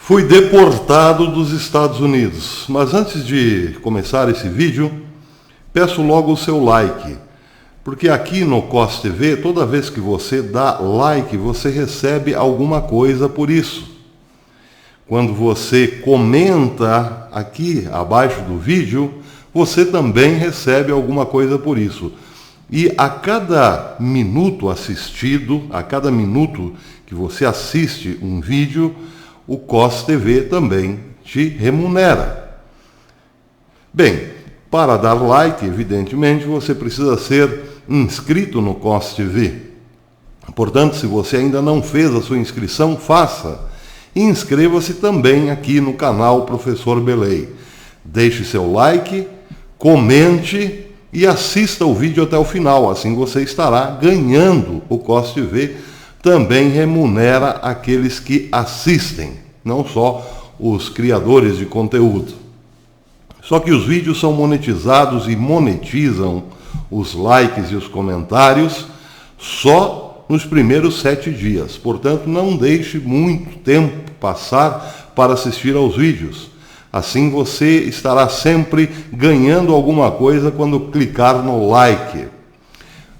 Fui deportado dos Estados Unidos, mas antes de começar esse vídeo, peço logo o seu like, porque aqui no COS TV, toda vez que você dá like, você recebe alguma coisa por isso. Quando você comenta aqui abaixo do vídeo, você também recebe alguma coisa por isso. E a cada minuto assistido, a cada minuto que você assiste um vídeo, o COS TV também te remunera. Bem, para dar like, evidentemente, você precisa ser inscrito no COS TV. Portanto, se você ainda não fez a sua inscrição, faça. E inscreva-se também aqui no canal Professor Belei. Deixe seu like, comente e assista o vídeo até o final. Assim você estará ganhando. O COS TV também remunera aqueles que assistem, não só os criadores de conteúdo. Só que os vídeos são monetizados e monetizam os likes e os comentários só nos primeiros 7 dias. Portanto, não deixe muito tempo passar para assistir aos vídeos. Assim você estará sempre ganhando alguma coisa quando clicar no like.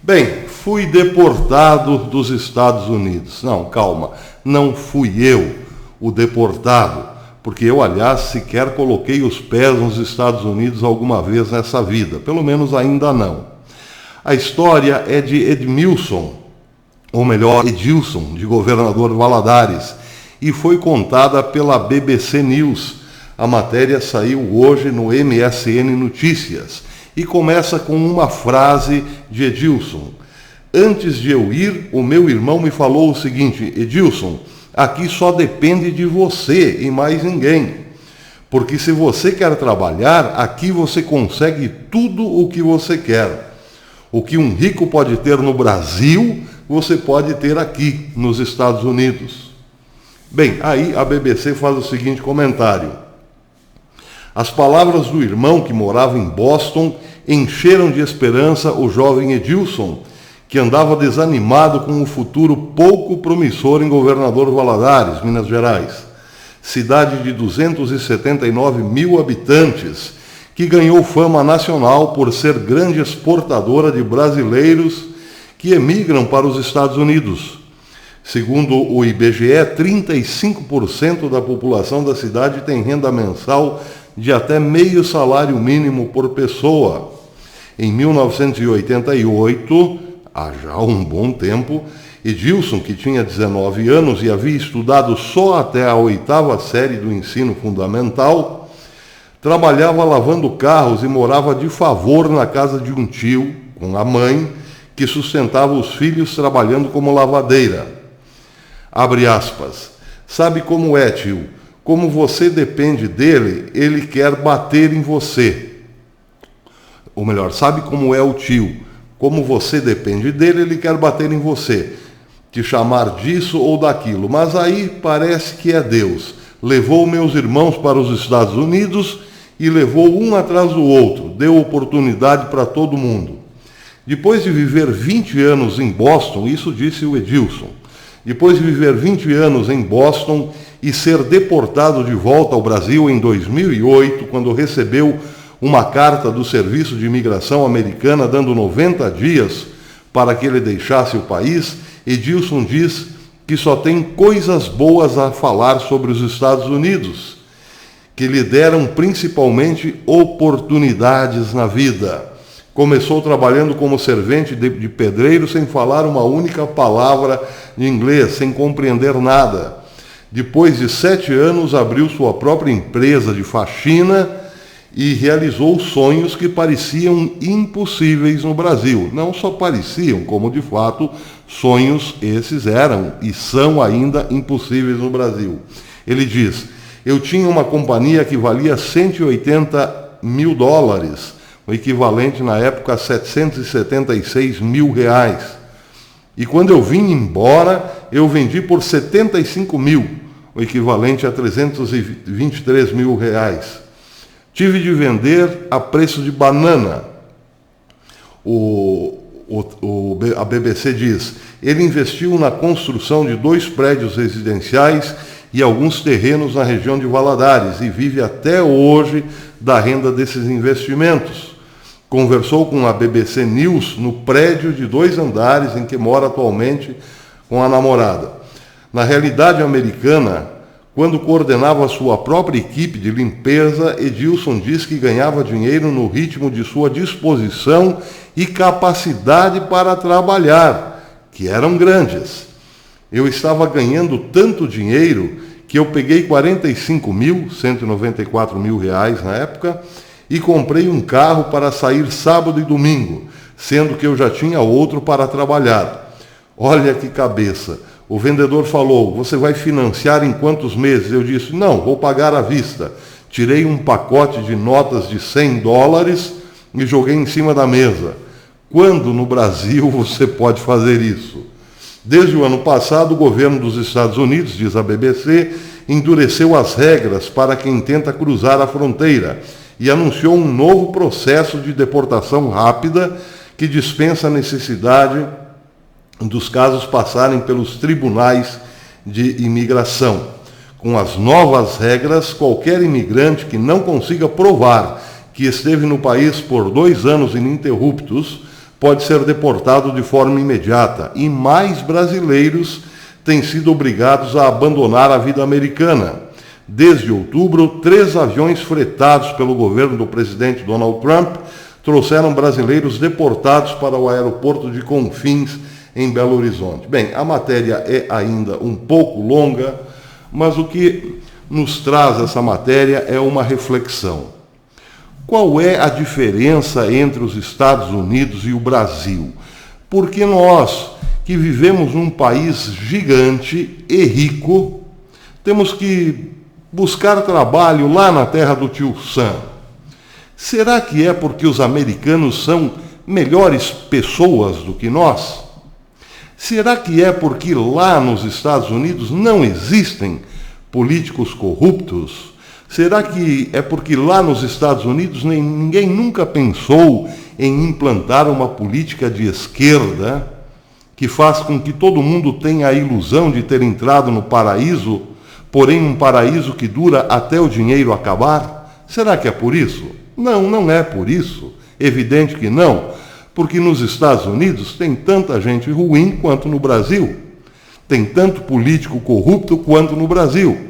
Bem, fui deportado dos Estados Unidos. Não, calma, não fui eu o deportado, porque eu, aliás, sequer coloquei os pés nos Estados Unidos alguma vez nessa vida, pelo menos ainda não. A história é de Edmilson, ou melhor, Edilson, de Governador Valadares, e foi contada pela BBC News. A matéria saiu hoje no MSN Notícias e começa com uma frase de Edilson. Antes de eu ir, o meu irmão me falou o seguinte: Edilson, aqui só depende de você e mais ninguém. Porque se você quer trabalhar, aqui você consegue tudo o que você quer. O que um rico pode ter no Brasil, você pode ter aqui nos Estados Unidos. Bem, aí a BBC faz o seguinte comentário. As palavras do irmão que morava em Boston encheram de esperança o jovem Edilson, que andava desanimado com um futuro pouco promissor em Governador Valadares, Minas Gerais, cidade de 279 mil habitantes, que ganhou fama nacional por ser grande exportadora de brasileiros que emigram para os Estados Unidos. Segundo o IBGE, 35% da população da cidade tem renda mensal de até meio salário mínimo por pessoa. Em 1988, há já um bom tempo, Edilson, que tinha 19 anos e havia estudado só até a 8ª série do ensino fundamental, trabalhava lavando carros e morava de favor na casa de um tio, com a mãe, que sustentava os filhos trabalhando como lavadeira. Abre aspas. Sabe como é, tio? Como você depende dele, ele quer bater em você. Ou melhor, sabe como é o tio? Como você depende dele, ele quer bater em você. Te chamar disso ou daquilo. Mas aí parece que é Deus. Levou meus irmãos para os Estados Unidos e levou um atrás do outro. Deu oportunidade para todo mundo. Depois de viver 20 anos em Boston, isso disse o Edilson. Depois de viver 20 anos em Boston e ser deportado de volta ao Brasil em 2008, quando recebeu uma carta do Serviço de Imigração americana dando 90 dias para que ele deixasse o país, Edilson diz que só tem coisas boas a falar sobre os Estados Unidos, que lhe deram principalmente oportunidades na vida. Começou trabalhando como servente de pedreiro sem falar uma única palavra de inglês, sem compreender nada. Depois de 7 anos, abriu sua própria empresa de faxina e realizou sonhos que pareciam impossíveis no Brasil. Não só pareciam, como de fato sonhos esses eram e são ainda impossíveis no Brasil. Ele diz, eu tinha uma companhia que valia 180 mil dólares, o equivalente na época a 776 mil reais. E quando eu vim embora, eu vendi por 75 mil, o equivalente a 323 mil reais. Tive de vender a preço de banana. A BBC diz, ele investiu na construção de 2 prédios residenciais e alguns terrenos na região de Valadares e vive até hoje da renda desses investimentos. Conversou com a BBC News no prédio de 2 andares em que mora atualmente com a namorada. Na realidade americana, quando coordenava sua própria equipe de limpeza, Edilson diz que ganhava dinheiro no ritmo de sua disposição e capacidade para trabalhar, que eram grandes. Eu estava ganhando tanto dinheiro que eu peguei 194 mil reais na época e comprei um carro para sair sábado e domingo, sendo que eu já tinha outro para trabalhar. Olha que cabeça! O vendedor falou, você vai financiar em quantos meses? Eu disse, não, vou pagar à vista. Tirei um pacote de notas de $100 e joguei em cima da mesa. Quando no Brasil você pode fazer isso? Desde o ano passado, o governo dos Estados Unidos, diz a BBC, endureceu as regras para quem tenta cruzar a fronteira e anunciou um novo processo de deportação rápida que dispensa a necessidade dos casos passarem pelos tribunais de imigração. Com as novas regras, qualquer imigrante que não consiga provar que esteve no país por 2 anos ininterruptos pode ser deportado de forma imediata, e mais brasileiros têm sido obrigados a abandonar a vida americana. Desde outubro, 3 aviões fretados pelo governo do presidente Donald Trump trouxeram brasileiros deportados para o aeroporto de Confins, em Belo Horizonte. Bem, a matéria é ainda um pouco longa, mas o que nos traz essa matéria é uma reflexão. Qual é a diferença entre os Estados Unidos e o Brasil? Porque nós, que vivemos num país gigante e rico, temos que buscar trabalho lá na terra do tio Sam. Será que é porque os americanos são melhores pessoas do que nós? Será que é porque lá nos Estados Unidos não existem políticos corruptos? Será que é porque lá nos Estados Unidos ninguém nunca pensou em implantar uma política de esquerda que faz com que todo mundo tenha a ilusão de ter entrado no paraíso, porém um paraíso que dura até o dinheiro acabar? Será que é por isso? Não, não é por isso. Evidente que não. Porque nos Estados Unidos tem tanta gente ruim quanto no Brasil. Tem tanto político corrupto quanto no Brasil.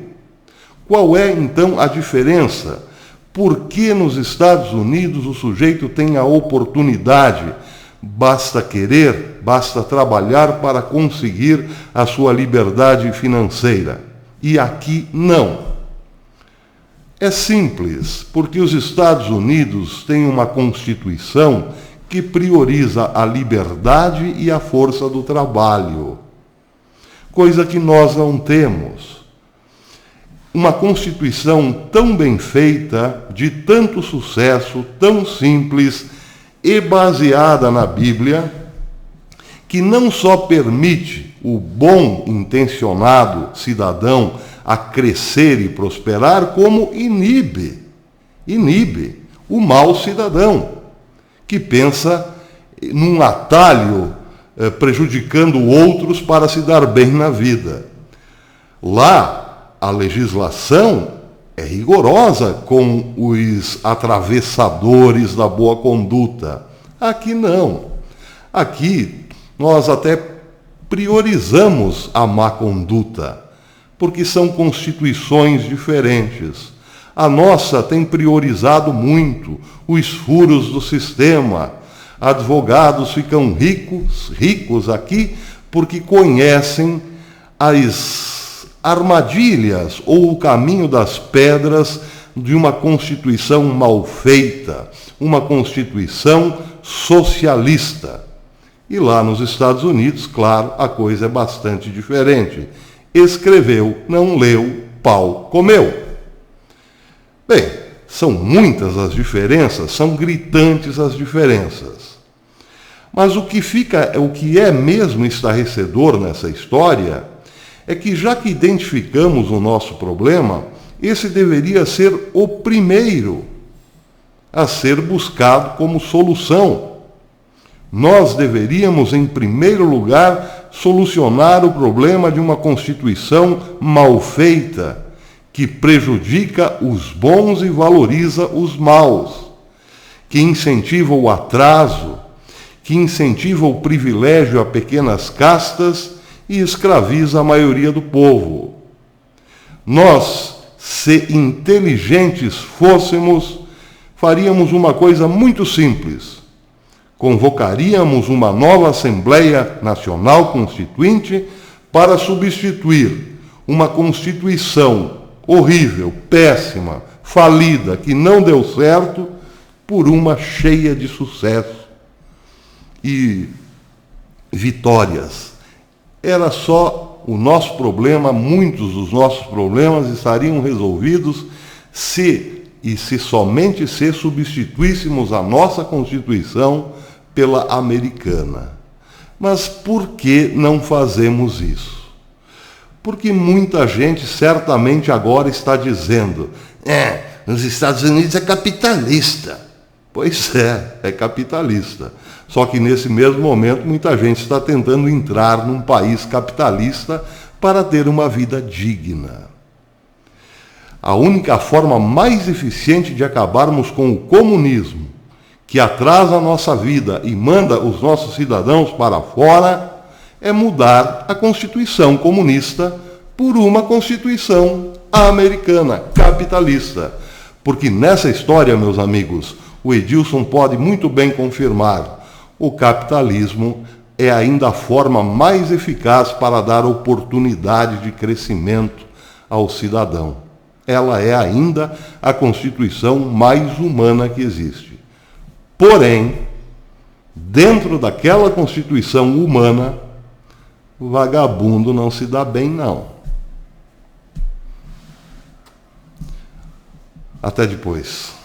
Qual é, então, a diferença? Por que nos Estados Unidos o sujeito tem a oportunidade? Basta querer, basta trabalhar para conseguir a sua liberdade financeira. E aqui não. É simples, porque os Estados Unidos têm uma Constituição que prioriza a liberdade e a força do trabalho, coisa que nós não temos. Uma Constituição tão bem feita, de tanto sucesso, tão simples e baseada na Bíblia, que não só permite o bom intencionado cidadão a crescer e prosperar, como inibe o mau cidadão, que pensa num atalho prejudicando outros para se dar bem na vida. Lá, a legislação é rigorosa com os atravessadores da boa conduta. Aqui não. Aqui nós até priorizamos a má conduta, porque são constituições diferentes. A nossa tem priorizado muito os furos do sistema. Advogados ficam ricos aqui porque conhecem as armadilhas ou o caminho das pedras de uma Constituição mal feita, uma Constituição socialista. E lá nos Estados Unidos, claro, a coisa é bastante diferente. Escreveu, não leu, pau comeu. Bem, são muitas as diferenças, são gritantes as diferenças. Mas o que é mesmo estarrecedor nessa história é que, já que identificamos o nosso problema, esse deveria ser o primeiro a ser buscado como solução. Nós deveríamos, em primeiro lugar, solucionar o problema de uma Constituição mal feita, que prejudica os bons e valoriza os maus, que incentiva o atraso, que incentiva o privilégio a pequenas castas e escraviza a maioria do povo. Nós, se inteligentes fôssemos, faríamos uma coisa muito simples. Convocaríamos uma nova Assembleia Nacional Constituinte para substituir uma Constituição horrível, péssima, falida, que não deu certo, por uma cheia de sucesso e vitórias. Era só o nosso problema, muitos dos nossos problemas estariam resolvidos se somente se substituíssemos a nossa Constituição pela americana. Mas por que não fazemos isso? Porque muita gente certamente agora está dizendo: os Estados Unidos é capitalista. Pois é capitalista. Só que nesse mesmo momento muita gente está tentando entrar num país capitalista para ter uma vida digna. A única forma mais eficiente de acabarmos com o comunismo, que atrasa a nossa vida e manda os nossos cidadãos para fora, é mudar a Constituição comunista por uma Constituição americana, capitalista. Porque nessa história, meus amigos, o Edilson pode muito bem confirmar, o capitalismo é ainda a forma mais eficaz para dar oportunidade de crescimento ao cidadão. Ela é ainda a Constituição mais humana que existe. Porém, dentro daquela Constituição humana, o vagabundo não se dá bem, não. Até depois.